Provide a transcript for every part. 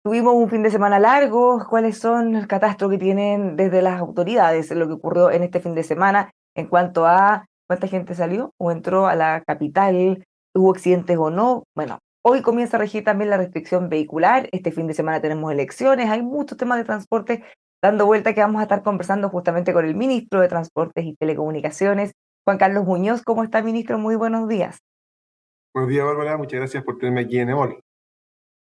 Tuvimos un fin de semana largo. ¿Cuáles son el catastro que tienen desde las autoridades lo que ocurrió en este fin de semana en cuanto a cuánta gente salió o entró a la capital? ¿Hubo accidentes o no? Bueno, hoy comienza a regir también la restricción vehicular. Este fin de semana tenemos elecciones. Hay muchos temas de transporte dando vuelta que vamos a estar conversando justamente con el ministro de Transportes y Telecomunicaciones, Juan Carlos Muñoz. ¿Cómo está, ministro? Muy buenos días. Buenos días, Bárbara. Muchas gracias por tenerme aquí en EMOL.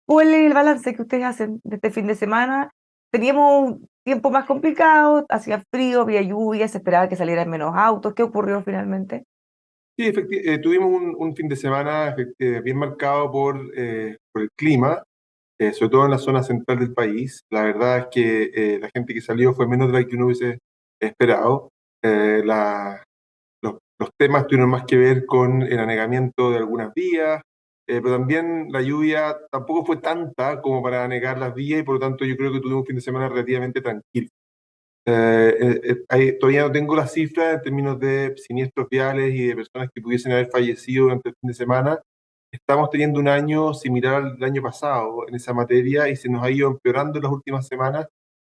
¿Cuál es el balance que ustedes hacen de este fin de semana? Teníamos un tiempo más complicado, hacía frío, había lluvia, se esperaba que salieran menos autos. ¿Qué ocurrió finalmente? Sí, tuvimos un fin de semana bien marcado por el clima, sobre todo en la zona central del país. La verdad es que la gente que salió fue menos de la que uno hubiese esperado. Los temas tuvieron más que ver con el anegamiento de algunas vías, pero también la lluvia tampoco fue tanta como para anegar las vías y por lo tanto yo creo que tuvimos un fin de semana relativamente tranquilo. Todavía no tengo las cifras en términos de siniestros viales y de personas que pudiesen haber fallecido durante el fin de semana. Estamos teniendo un año similar al año pasado en esa materia y se nos ha ido empeorando en las últimas semanas.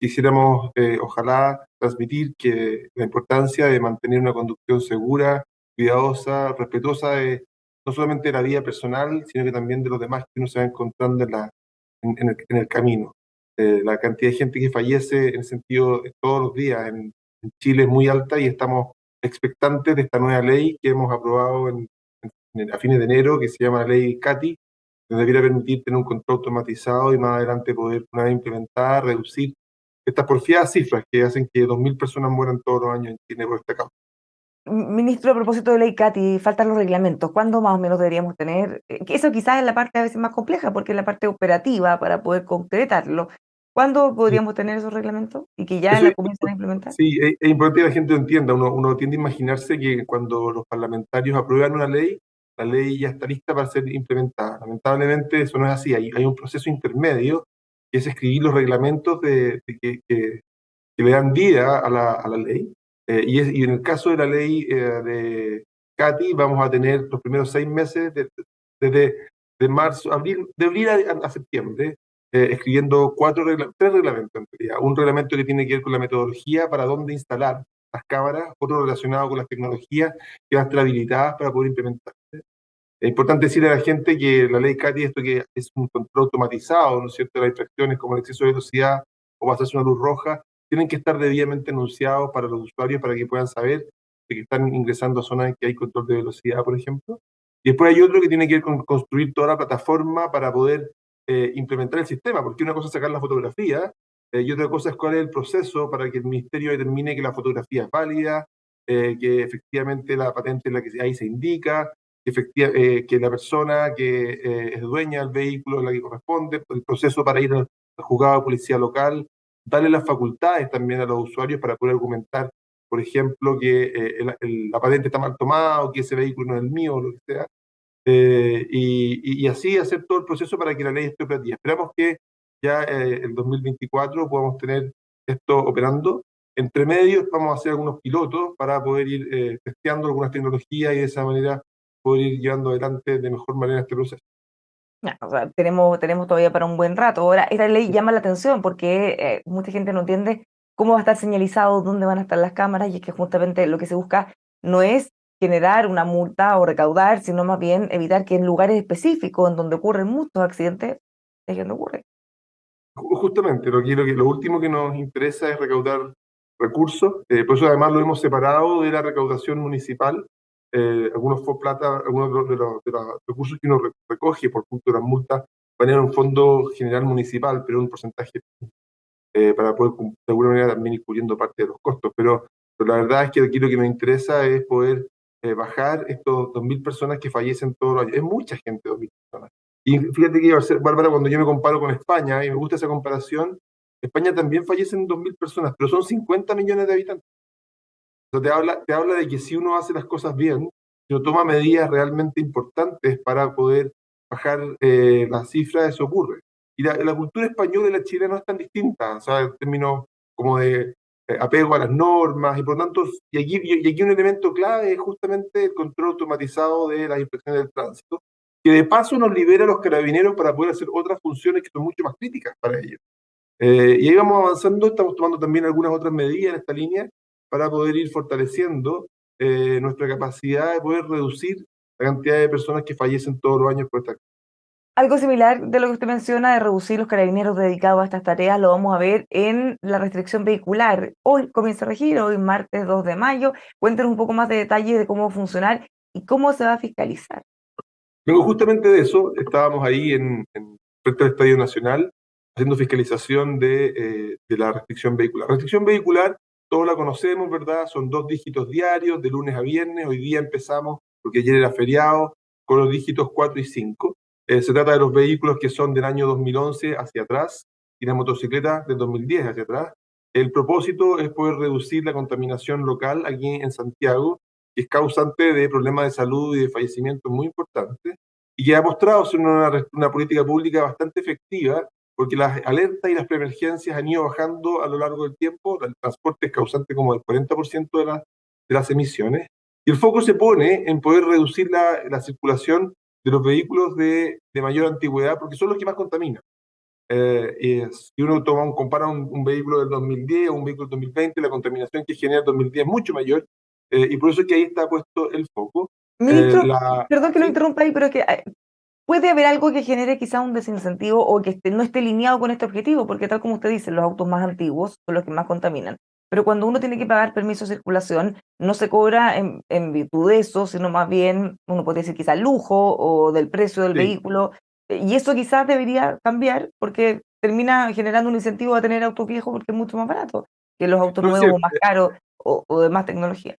Quisiéramos, ojalá, transmitir que la importancia de mantener una conducción segura, cuidadosa, respetuosa de no solamente de la vida personal, sino que también de los demás que uno se va encontrando en el camino. La cantidad de gente que fallece en el sentido de todos los días en Chile es muy alta y estamos expectantes de esta nueva ley que hemos aprobado a fines de enero, que se llama la ley CATI, que debiera permitir tener un control automatizado y más adelante poder una vez implementar, reducir estas porfiadas cifras que hacen que 2.000 personas mueran todos los años en Chile por esta causa. Ministro, a propósito de ley Cati, faltan los reglamentos. ¿Cuándo más o menos deberíamos tener? Que eso quizás es la parte a veces más compleja, porque es la parte operativa para poder concretarlo. ¿Cuándo podríamos tener esos reglamentos y que ya Eso la es, comiencen a implementar? sí, es importante que la gente lo entienda. Uno tiende a imaginarse que cuando los parlamentarios aprueban una ley, la ley ya está lista para ser implementada. Lamentablemente eso no es así. Hay un proceso intermedio que es escribir los reglamentos que le dan vida a la ley. Y en el caso de la ley de CATI, vamos a tener los primeros 6 meses, desde de marzo, de abril a septiembre, escribiendo tres reglamentos en realidad. Un reglamento que tiene que ver con la metodología para dónde instalar las cámaras, otro relacionado con las tecnologías que van a estar habilitadas para poder implementar. Es importante decirle a la gente que la ley CATI, esto que es un control automatizado, ¿no es cierto?, de las infracciones como el exceso de velocidad o pasarse una luz roja, tienen que estar debidamente anunciados para los usuarios para que puedan saber de que están ingresando a zonas en que hay control de velocidad, por ejemplo. Y después hay otro que tiene que ver con construir toda la plataforma para poder implementar el sistema, porque una cosa es sacar la fotografía y otra cosa es cuál es el proceso para que el ministerio determine que la fotografía es válida, que efectivamente la patente es la que ahí se indica, que la persona que es dueña del vehículo es la que corresponde, el proceso para ir al juzgado de policía local, darle las facultades también a los usuarios para poder argumentar, por ejemplo, que la patente está mal tomada o que ese vehículo no es el mío o lo que sea, y así hacer todo el proceso para que la ley esté operativa. Esperamos que ya el 2024 podamos tener esto operando. Entre medios vamos a hacer algunos pilotos para poder ir testeando algunas tecnologías y de esa manera poder ir llevando adelante de mejor manera este proceso. Ya, o sea, tenemos todavía para un buen rato. Ahora, esta ley llama la atención porque mucha gente no entiende cómo va a estar señalizado, dónde van a estar las cámaras, y es que justamente lo que se busca no es generar una multa o recaudar, sino más bien evitar que en lugares específicos en donde ocurren muchos accidentes, es que no ocurre. Justamente, lo último que nos interesa es recaudar recursos, por eso además lo hemos separado de la recaudación municipal. Algunos fue plata, algunos de los recursos que uno recoge por punto de las multas van a ir a un fondo general municipal, pero un porcentaje para poder de alguna manera también ir cubriendo parte de los costos. Pero la verdad es que aquí lo que nos interesa es poder bajar estos 2.000 personas que fallecen todos los años. Es mucha gente, 2.000 personas. Y fíjate que, Bárbara, cuando yo me comparo con España, y me gusta esa comparación, España también fallecen 2.000 personas, pero son 50 millones de habitantes. Entonces te habla de que si uno hace las cosas bien, si uno toma medidas realmente importantes para poder bajar las cifras, eso ocurre. Y la cultura española y la chilena no es tan distinta, o sea, en términos como de apego a las normas, y por tanto, y aquí un elemento clave es justamente el control automatizado de las infracciones del tránsito, que de paso nos libera a los carabineros para poder hacer otras funciones que son mucho más críticas para ellos. Y ahí vamos avanzando, estamos tomando también algunas otras medidas en esta línea para poder ir fortaleciendo nuestra capacidad de poder reducir la cantidad de personas que fallecen todos los años por esta. Algo similar de lo que usted menciona de reducir los carabineros dedicados a estas tareas lo vamos a ver en la restricción vehicular. Hoy comienza a regir, hoy martes 2 de mayo. Cuéntenos un poco más de detalles de cómo va a funcionar y cómo se va a fiscalizar. Luego, justamente de eso, estábamos ahí frente al Estadio Nacional haciendo fiscalización de la restricción vehicular. Restricción vehicular, todos la conocemos, ¿verdad? Son 2 dígitos diarios, de lunes a viernes. Hoy día empezamos, porque ayer era feriado, con los dígitos 4 y 5. Se trata de los vehículos que son del año 2011 hacia atrás y las motocicletas del 2010 hacia atrás. El propósito es poder reducir la contaminación local aquí en Santiago, que es causante de problemas de salud y de fallecimientos muy importantes, y que ha mostrado ser una política pública bastante efectiva, porque las alertas y las preemergencias han ido bajando a lo largo del tiempo. El transporte es causante como del 40% de las emisiones, y el foco se pone en poder reducir la circulación de los vehículos de mayor antigüedad, porque son los que más contaminan. Si uno compara un vehículo del 2010 o un vehículo del 2020, la contaminación que genera el 2010 es mucho mayor, y por eso es que ahí está puesto el foco. Ministro, perdón que lo ¿Sí? interrumpa ahí, pero es que puede haber algo que genere quizá un desincentivo o que no esté alineado con este objetivo, porque tal como usted dice, los autos más antiguos son los que más contaminan. Pero cuando uno tiene que pagar permiso de circulación, no se cobra en virtud de eso, sino más bien, uno puede decir quizá lujo o del precio del Sí. vehículo. Y eso quizás debería cambiar porque termina generando un incentivo a tener autos viejos porque es mucho más barato que los autos No es nuevos o cierto. más caros o de más tecnología.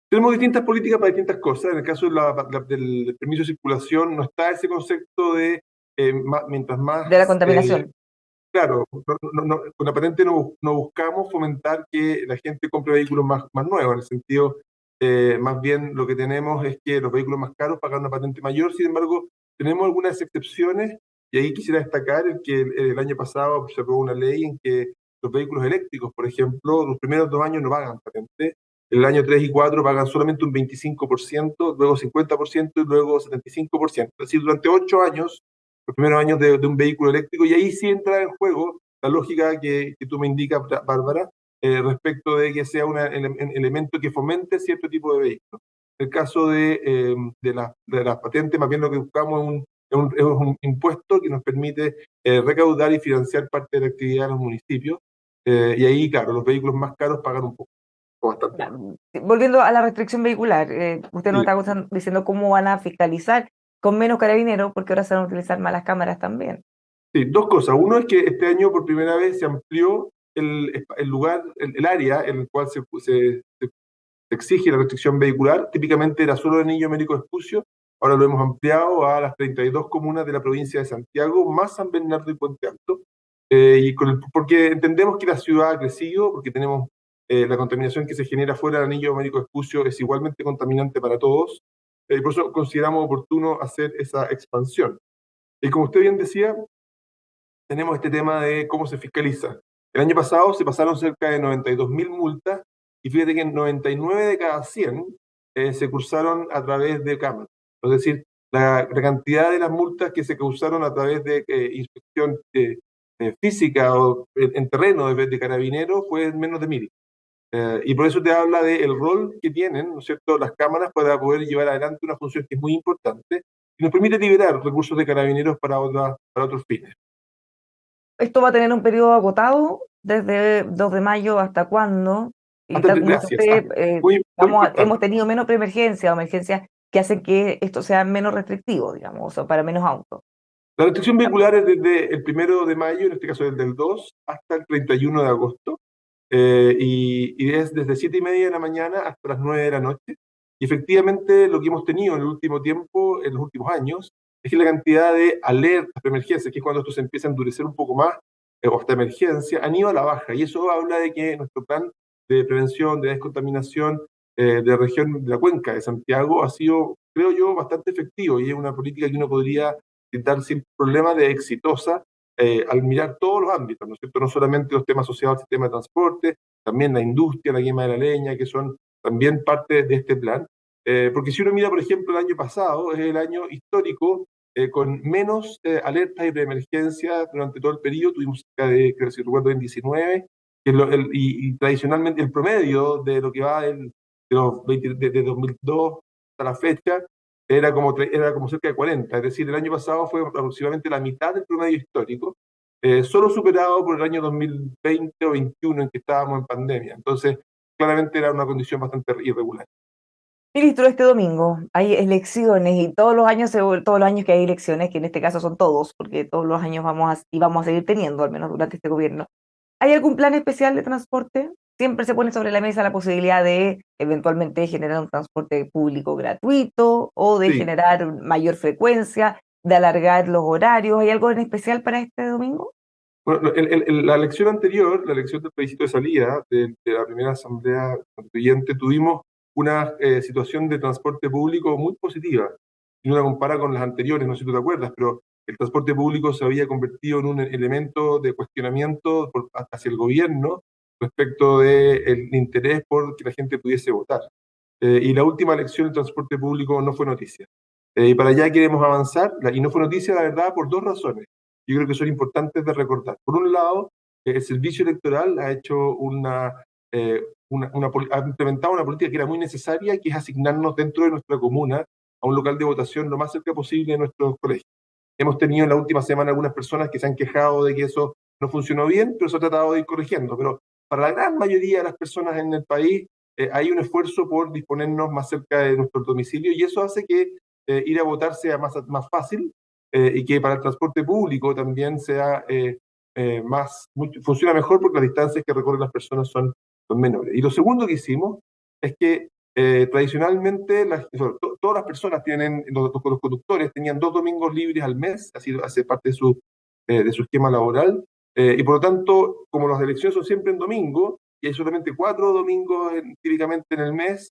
Tenemos distintas políticas para distintas cosas. En el caso del permiso de circulación no está ese concepto de mientras De la más. contaminación. Claro, con la patente no buscamos fomentar que la gente compre vehículos más nuevos. En el sentido, más bien lo que tenemos es que los vehículos más caros pagan una patente mayor. Sin embargo, tenemos algunas excepciones, y ahí quisiera destacar que el año pasado se aprobó una ley en que los vehículos eléctricos, por ejemplo, los primeros 2 años no pagan patente. El año 3 y 4 pagan solamente un 25%, luego 50% y luego 75%. Es decir, durante 8 años, los primeros años de un vehículo eléctrico, y ahí sí entra en juego la lógica que tú me indicas, Bárbara, respecto de que sea un elemento que fomente cierto tipo de vehículos. En el caso de las patentes, más bien lo que buscamos es un impuesto que nos permite recaudar y financiar parte de la actividad de los municipios, y ahí, claro, los vehículos más caros pagan un poco, bastante Ya, más. volviendo a la restricción vehicular, usted nos Sí. está diciendo cómo van a fiscalizar con menos carabineros, porque ahora se van a utilizar más las cámaras también. Sí, 2 cosas. Uno es que este año por primera vez se amplió el lugar, el área en el cual se exige la restricción vehicular. Típicamente era solo el Anillo Américo Vespucio, ahora lo hemos ampliado a las 32 comunas de la provincia de Santiago, más San Bernardo y Puente Alto, porque entendemos que la ciudad ha crecido, porque tenemos la contaminación que se genera fuera del Anillo Américo Vespucio es igualmente contaminante para todos, y por eso consideramos oportuno hacer esa expansión. Y como usted bien decía, tenemos este tema de cómo se fiscaliza. El año pasado se pasaron cerca de 92.000 multas, y fíjate que en 99 de cada 100 se cursaron a través de cámaras. Es decir, la cantidad de las multas que se causaron a través de inspección física o en terreno de carabineros fue menos de 1.000. Y por eso te habla del rol que tienen, ¿no es cierto?, las cámaras para poder llevar adelante una función que es muy importante y nos permite liberar recursos de carabineros para otros fines. Esto va a tener un periodo agotado desde 2 de mayo hasta cuándo, y tal como dice Gracias. usted, Muy, muy hemos importante. tenido menos preemergencia o emergencias que hacen que esto sea menos restrictivo, digamos, o para menos autos. La restricción vehicular es desde el 1 de mayo, en este caso desde el 2 hasta el 31 de agosto, y es desde 7:30 de la mañana hasta las 9 de la noche. Y efectivamente lo que hemos tenido en el último tiempo, en los últimos años, es que la cantidad de alertas de emergencia, que es cuando esto se empieza a endurecer un poco más, o hasta emergencia, han ido a la baja. Y eso habla de que nuestro plan de prevención, de descontaminación de región de la cuenca de Santiago ha sido, creo yo, bastante efectivo, y es una política que uno podría citar sin problema de exitosa, al mirar todos los ámbitos, ¿no es cierto? No solamente los temas asociados al sistema de transporte, también la industria, la quema de la leña, que son también parte de este plan. Porque si uno mira, por ejemplo, el año pasado, es el año histórico con menos alertas y preemergencias durante todo el periodo. Tuvimos cerca de, creo que si recuerdo, en 19, que es y tradicionalmente el promedio de lo que va de los 20 de 2002 hasta la fecha era como cerca de 40. Es decir, el año pasado fue aproximadamente la mitad del promedio histórico, solo superado por el año 2020 o 2021 en que estábamos en pandemia. Entonces, claramente era una condición bastante irregular. Ministro, este domingo hay elecciones y todos los años que hay elecciones, que en este caso son todos, porque todos los años vamos a seguir teniendo, al menos durante este gobierno. ¿Hay algún plan especial de transporte? Siempre se pone sobre la mesa la posibilidad de eventualmente generar un transporte público gratuito o de Sí, generar mayor frecuencia, de alargar los horarios. ¿Hay algo en especial para este domingo? bueno, la elección anterior, la elección del plebiscito de salida de la primera asamblea constituyente, tuvimos una situación de transporte público muy positiva. Si uno la compara con las anteriores, no sé si tú te acuerdas, pero el transporte público se había convertido en un elemento de cuestionamiento hacia el gobierno respecto del interés por que la gente pudiese votar. Y la última elección del transporte público no fue noticia. Y para allá queremos avanzar, y no fue noticia, la verdad, por dos razones. Yo creo que son importantes de recordar. Por un lado, el servicio electoral ha hecho ha implementado una política que era muy necesaria, que es asignarnos dentro de nuestra comuna a un local de votación lo más cerca posible de nuestros colegios. Hemos tenido en la última semana algunas personas que se han quejado de que eso no funcionó bien, pero se ha tratado de ir corrigiendo. Pero para la gran mayoría de las personas en el país hay un esfuerzo por disponernos más cerca de nuestro domicilio y eso hace que ir a votar sea más fácil y que para el transporte público también sea funciona mejor porque las distancias que recorren las personas son menores. Y lo segundo que hicimos es que tradicionalmente todas las personas tienen, los conductores tenían 2 domingos libres al mes, así hace parte de su esquema laboral, y por lo tanto, como las elecciones son siempre en domingo, y hay solamente 4 domingos típicamente en el mes,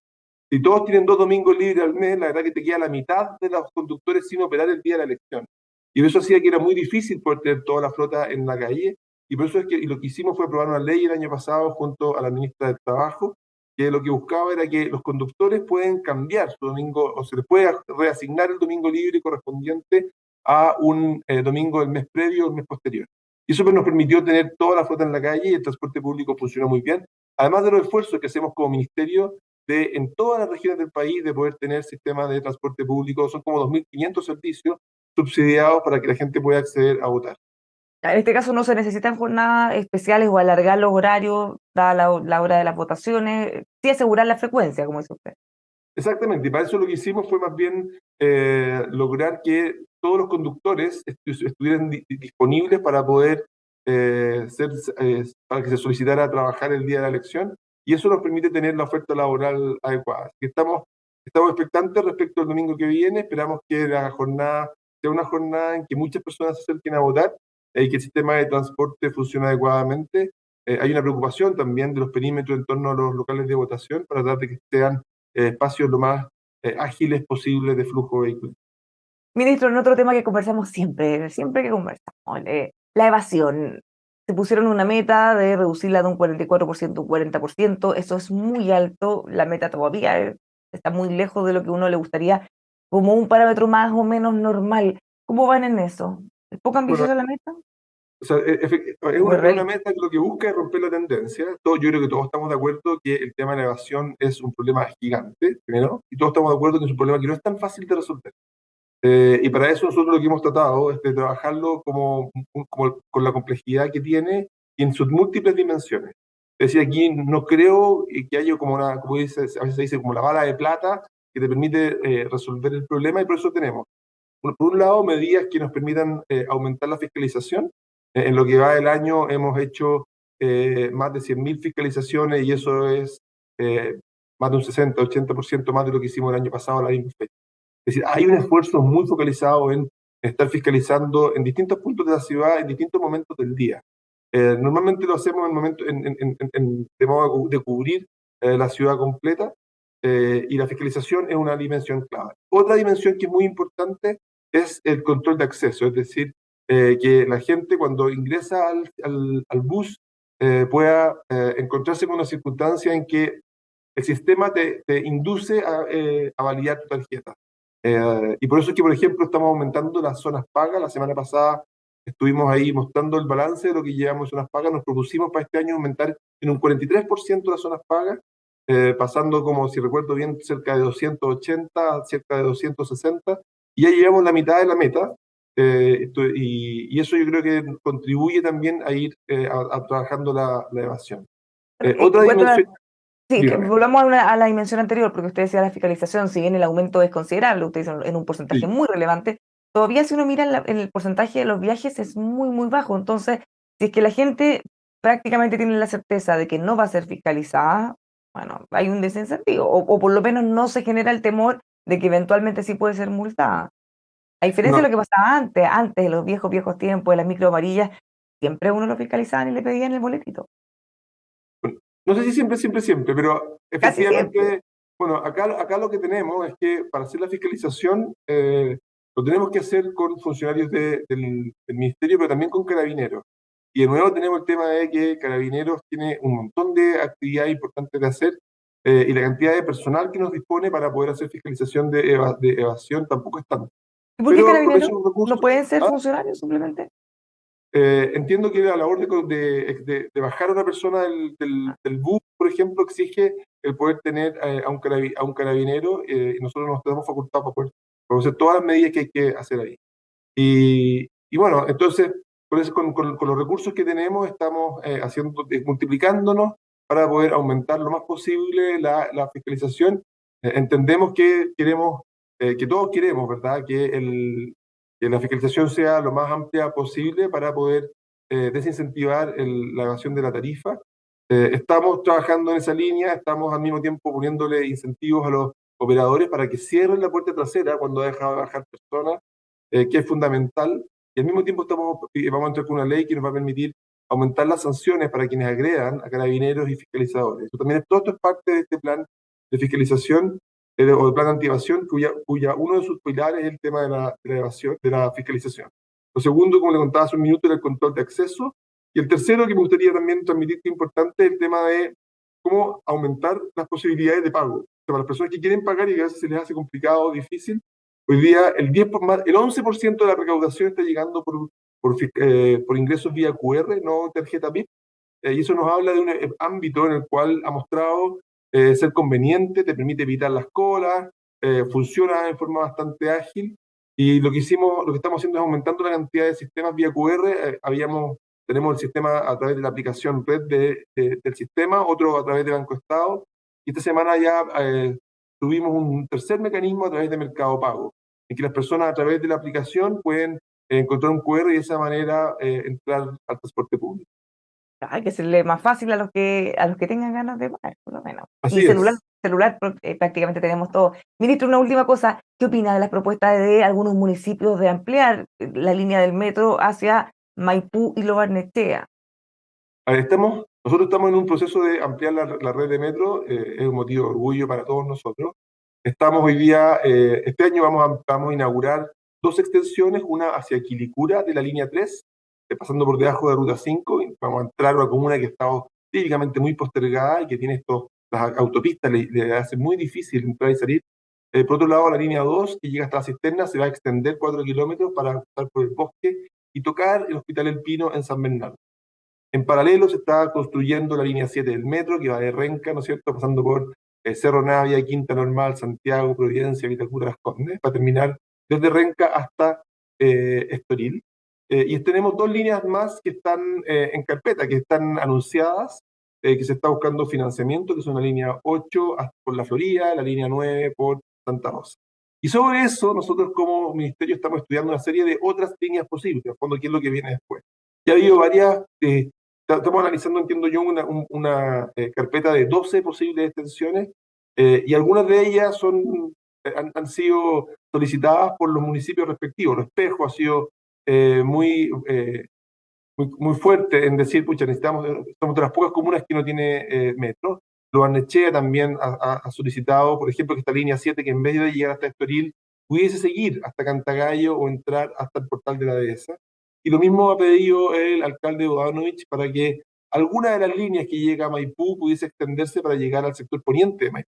si todos tienen 2 domingos libres al mes, la verdad que te queda la mitad de los conductores sin operar el día de la elección. Y eso hacía que era muy difícil poder tener toda la flota en la calle, y por eso es que y lo que hicimos fue aprobar una ley el año pasado junto a la ministra del Trabajo, que lo que buscaba era que los conductores pueden cambiar su domingo, o se les puede reasignar el domingo libre correspondiente a un domingo del mes previo o el mes posterior. Y eso nos permitió tener toda la flota en la calle y el transporte público funcionó muy bien, además de los esfuerzos que hacemos como ministerio en todas las regiones del país de poder tener sistemas de transporte público. Son como 2.500 servicios subsidiados para que la gente pueda acceder a votar. En este caso no se necesitan jornadas especiales o alargar los horarios, dada la hora de las votaciones, sí asegurar la frecuencia, como dice usted. Exactamente, y para eso lo que hicimos fue más bien lograr que todos los conductores estuvieran disponibles para poder para que se solicitara trabajar el día de la elección, y eso nos permite tener la oferta laboral adecuada. Así que estamos expectantes respecto al domingo que viene, esperamos que la jornada sea una jornada en que muchas personas se acerquen a votar y que el sistema de transporte funcione adecuadamente. Hay una preocupación también de los perímetros en torno a los locales de votación para tratar de que sean espacios lo más ágiles posibles de flujo vehicular. Ministro, en otro tema que conversamos siempre que conversamos, la evasión. Se pusieron una meta de reducirla de un 44% a un 40%, eso es muy alto, la meta todavía está muy lejos de lo que uno le gustaría como un parámetro más o menos normal. ¿Cómo van en eso? ¿Es poco Bueno, ambiciosa la meta? o sea, es Muy es una realista. meta que lo que busca es romper la tendencia. Yo creo que todos estamos de acuerdo que el tema de la evasión es un problema gigante, primero, y todos estamos de acuerdo que es un problema que no es tan fácil de resolver. Y para eso nosotros lo que hemos tratado es de trabajarlo como con la complejidad que tiene y en sus múltiples dimensiones. Es decir, aquí no creo que haya como dice, a veces se dice, como la bala de plata que te permite resolver el problema, y por eso tenemos, por un lado, medidas que nos permitan aumentar la fiscalización. En lo que va del año hemos hecho más de 100.000 fiscalizaciones, y eso es eh, más de un 60-80% más de lo que hicimos el año pasado a la misma fecha. Es decir, hay un esfuerzo muy focalizado en estar fiscalizando en distintos puntos de la ciudad, en distintos momentos del día. Normalmente lo hacemos de modo de cubrir la ciudad completa, y la fiscalización es una dimensión clave. Otra dimensión que es muy importante es el control de acceso, es decir, que la gente cuando ingresa al bus pueda encontrarse con una circunstancia en que el sistema te induce a validar tu tarjeta. Y por eso es que, por ejemplo, estamos aumentando las zonas pagas. La semana pasada estuvimos ahí mostrando el balance de lo que llevamos en zonas pagas. Nos propusimos para este año aumentar en un 43% las zonas pagas, pasando, como si recuerdo bien, cerca de 280, cerca de 260, y ya llevamos la mitad de la meta. Y eso yo creo que contribuye también a ir a trabajando la evasión. Otra Encuentro dimensión, Sí, que dígame. volvamos a la dimensión anterior, porque usted decía la fiscalización, si bien el aumento es considerable, usted dice en un porcentaje Sí. muy relevante, todavía si uno mira en el porcentaje de los viajes es muy, muy bajo. Entonces, si es que la gente prácticamente tiene la certeza de que no va a ser fiscalizada, bueno, hay un desincentivo, o por lo menos no se genera el temor de que eventualmente sí puede ser multada. A diferencia de No, lo que pasaba antes de los viejos, viejos tiempos, de las micro amarillas, siempre uno lo fiscalizaban y le pedían el boletito. no sé si siempre, siempre, siempre, pero Casi siempre. efectivamente, bueno, acá lo que tenemos es que para hacer la fiscalización lo tenemos que hacer con funcionarios del ministerio, pero también con carabineros. Y de nuevo tenemos el tema de que carabineros tiene un montón de actividades importantes de hacer, y la cantidad de personal que nos dispone para poder hacer fiscalización de evasión tampoco es tanto. ¿Y por qué Pero con carabineros esos no recursos, pueden ser ¿ah? funcionarios simplemente? Entiendo que la labor de bajar a una persona del bus, por ejemplo, exige el poder tener a un carabinero, y nosotros nos tenemos facultad para hacer todas las medidas que hay que hacer ahí. Y bueno, entonces, con los recursos que tenemos, estamos multiplicándonos para poder aumentar lo más posible la fiscalización. Entendemos que queremos, que todos queremos, ¿verdad? Que la fiscalización sea lo más amplia posible para poder desincentivar la evasión de la tarifa. Estamos trabajando en esa línea, estamos al mismo tiempo poniéndole incentivos a los operadores para que cierren la puerta trasera cuando deja bajar personas, que es fundamental. Y al mismo tiempo vamos a entrar con una ley que nos va a permitir aumentar las sanciones para quienes agredan a carabineros y fiscalizadores. Todo esto es parte de este plan de fiscalización, o de plan de antievasión, cuya uno de sus pilares es el tema de la evasión, de la fiscalización. Lo segundo, como le contaba hace un minuto, era el control de acceso. Y el tercero que me gustaría también transmitir, que es importante, es el tema de cómo aumentar las posibilidades de pago. O sea, para las personas que quieren pagar y que a veces se les hace complicado o difícil, hoy día el 11% de la recaudación está llegando por ingresos vía QR, no tarjeta PIP, y eso nos habla de un ámbito en el cual ha mostrado ser conveniente, te permite evitar las colas, funciona de forma bastante ágil, y lo que estamos haciendo es aumentando la cantidad de sistemas vía QR. Tenemos el sistema a través de la aplicación red del sistema, otro a través de Banco Estado, y esta semana ya tuvimos un tercer mecanismo a través de Mercado Pago, en que las personas a través de la aplicación pueden encontrar un QR y de esa manera entrar al transporte público. Hay que hacerle más fácil a los que tengan ganas de pagar, por lo menos. Y Así es. celular prácticamente tenemos todo. Ministro, una última cosa. ¿Qué opina de las propuestas de algunos municipios de ampliar la línea del metro hacia Maipú y Lo Barnechea? A ver, nosotros estamos en un proceso de ampliar la red de metro, es un motivo de orgullo para todos nosotros. Estamos hoy día, este año vamos a inaugurar dos extensiones, una hacia Quilicura de la línea 3, pasando por debajo de Ruta 5, y vamos a entrar a una comuna que ha estado típicamente muy postergada y que tiene las autopistas, le hace muy difícil entrar y salir. Por otro lado, la línea 2, que llega hasta la cisterna, se va a extender 4 kilómetros para pasar por el bosque y tocar el Hospital El Pino en San Bernardo. En paralelo se está construyendo la línea 7 del metro, que va de Renca, ¿no es cierto?, pasando por Cerro Navia, Quinta Normal, Santiago, Providencia, Vitacura, Las Condes, para terminar desde Renca hasta Estoril. Y tenemos dos líneas más que están en carpeta, que están anunciadas, que se está buscando financiamiento, que son la línea 8 por La Florida, la línea 9 por Santa Rosa. Y sobre eso, nosotros como ministerio estamos estudiando una serie de otras líneas posibles, en fondo, qué es lo que viene después. Ya ha habido varias, estamos analizando, entiendo yo, una carpeta de 12 posibles extensiones, y algunas de ellas han sido solicitadas por los municipios respectivos. Los Espejo ha sido muy fuerte en decir, pucha, somos de las pocas comunas que no tiene metro. Lo Barnechea también ha solicitado, por ejemplo, que esta línea 7, que en vez de llegar hasta Estoril, pudiese seguir hasta Cantagallo o entrar hasta el portal de la dehesa. Y lo mismo ha pedido el alcalde Bodanovich para que alguna de las líneas que llega a Maipú pudiese extenderse para llegar al sector poniente de Maipú.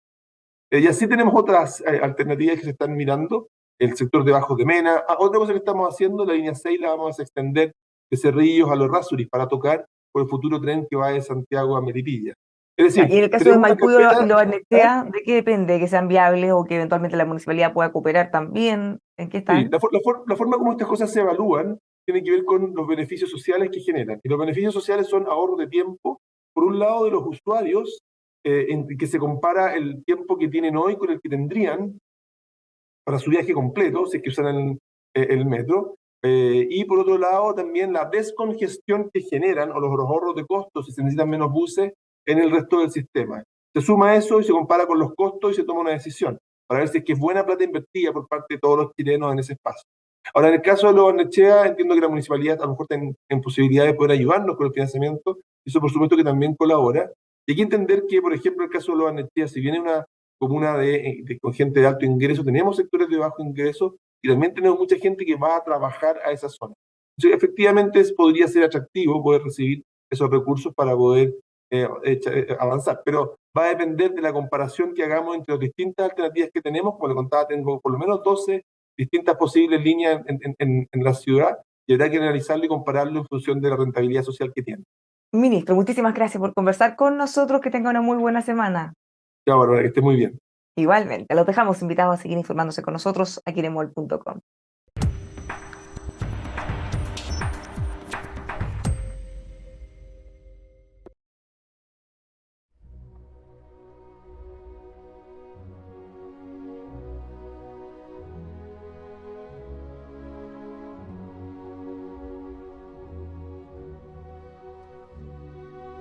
Y así tenemos otras alternativas que se están mirando. el sector de Bajos de Mena. Otra cosa que estamos haciendo, la línea 6 la vamos a extender de Cerrillos a Los Rasuris para tocar por el futuro tren que va de Santiago a Melipilla. Es Ya, y en decir, el caso de tenemos una Maipú y carpeta. Lo ¿Ah? Barnechea, ¿de qué depende? ¿Que sean viables o que eventualmente la municipalidad pueda cooperar también? ¿En qué Sí, están? la forma como estas cosas se evalúan tiene que ver con los beneficios sociales que generan. Y los beneficios sociales son ahorro de tiempo, por un lado, de los usuarios, en que se compara el tiempo que tienen hoy con el que tendrían para su viaje completo, si es que usan el metro. Y por otro lado, también la descongestión que generan o los ahorros de costos si se necesitan menos buses en el resto del sistema. Se suma eso y se compara con los costos y se toma una decisión para ver si es que es buena plata invertida por parte de todos los chilenos en ese espacio. Ahora, en el caso de los Barnechea, entiendo que la municipalidad a lo mejor está en posibilidad de poder ayudarnos con el financiamiento, eso por supuesto que también colabora. Y hay que entender que, por ejemplo, el caso de los Barnechea, si viene una comuna con gente de alto ingreso, tenemos sectores de bajo ingreso y también tenemos mucha gente que va a trabajar a esa zona. Entonces, efectivamente, podría ser atractivo poder recibir esos recursos para poder avanzar, pero va a depender de la comparación que hagamos entre las distintas alternativas que tenemos. Como le contaba, tengo por lo menos 12 distintas posibles líneas en la ciudad y habrá que analizarlo y compararlo en función de la rentabilidad social que tiene. Ministro, muchísimas gracias por conversar con nosotros. Que tenga una muy buena semana. Ya, Bárbara, que esté muy bien. Igualmente, los dejamos invitados a seguir informándose con nosotros aquí en emol.com.